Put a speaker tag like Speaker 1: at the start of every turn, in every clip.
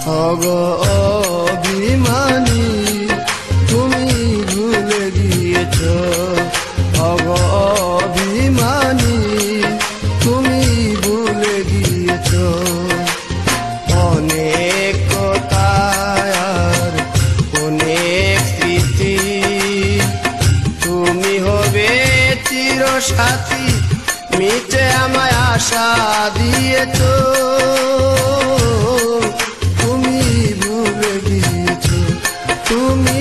Speaker 1: ওগো অভিমানী তুমি ভুলে গিয়েছো, ওগো অভিমানী তুমি ভুলে গিয়েছো। অনেক কথা আর অনেক স্মৃতি, তুমি হবে চিরসাথী, মিটে আমায় আশা দিয়েছো। তুমি ভুলে গিয়েছো, তুমি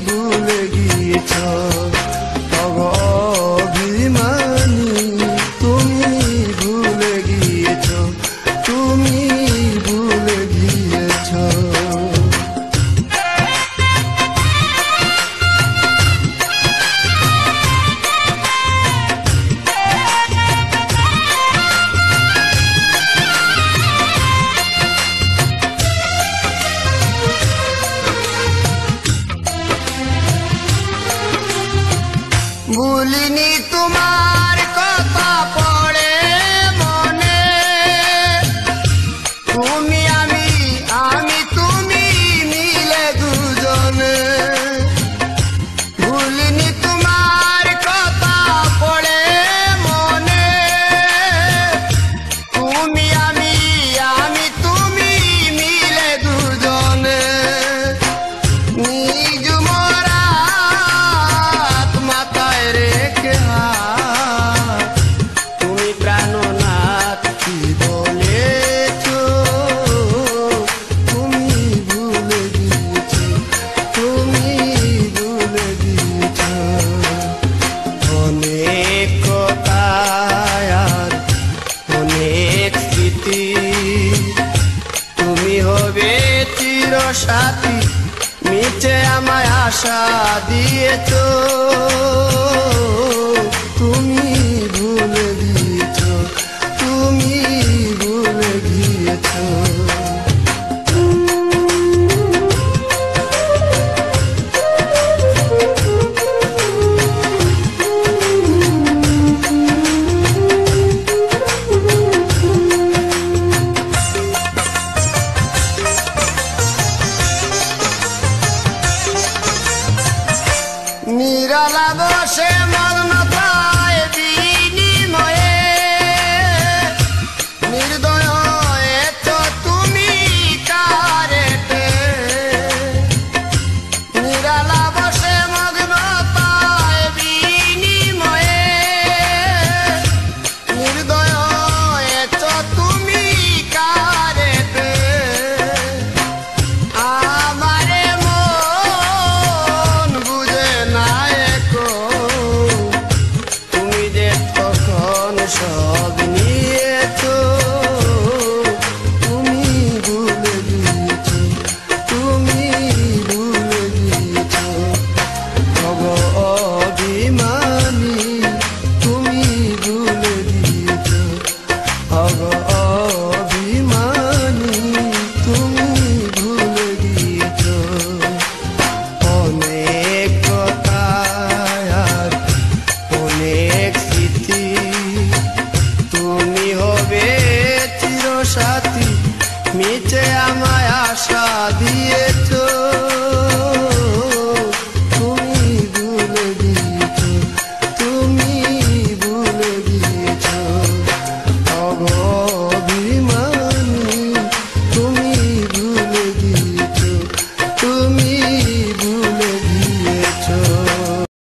Speaker 1: ভুলে গিয়েছো। ওগো অভিমানী তুমি ভুলে গিয়েছো, তুমি ভুলে গিয়েছো। ভুলিনি তোমার কথা পড়ে মনে, তুমি আমি তুমি মিলে দুজনে। ভুলিনি তোমার কথা পড়ে মনে, তুমি আমি তুমি মিলে দুজনে। নিজ তুমি প্রাণনাথ কি বলেছো, তুমি ভুলে গিয়েছো, তুমি ভুলে গিয়েছো। অনেক কথা আর অনেক স্মৃতি, তুমি হবে চিরসাথী, মিটে আমায় আশা দিয়েছো। তুমি ভুলে গিয়েছো, তুমি ভুলে গিয়েছো। নিরালা বসে মগ্নতায় বিনিময়ে, নির্দয় হয়েছো তুমি কারেতে। নিরালা বসে মগ্নতায় বিনিময়ে, নির্দয় হয়েছো তুমি কারেতে। আমারে মন বুঝে না একো, তুমি যে তখন সব নিয়েছো। তুমি ভুলে গিয়েছো, তুমি ভুলে গিয়েছো। ওগো অভিমানী তুমি ভুলে গিয়েছো, ওগো অভিমানী তুমি ভুলে গিয়েছো। অনেক কথা আর অনেক স্মৃতি, তুমি হবে চিরসাথী, মিটে আমায় আশা দিয়েছো।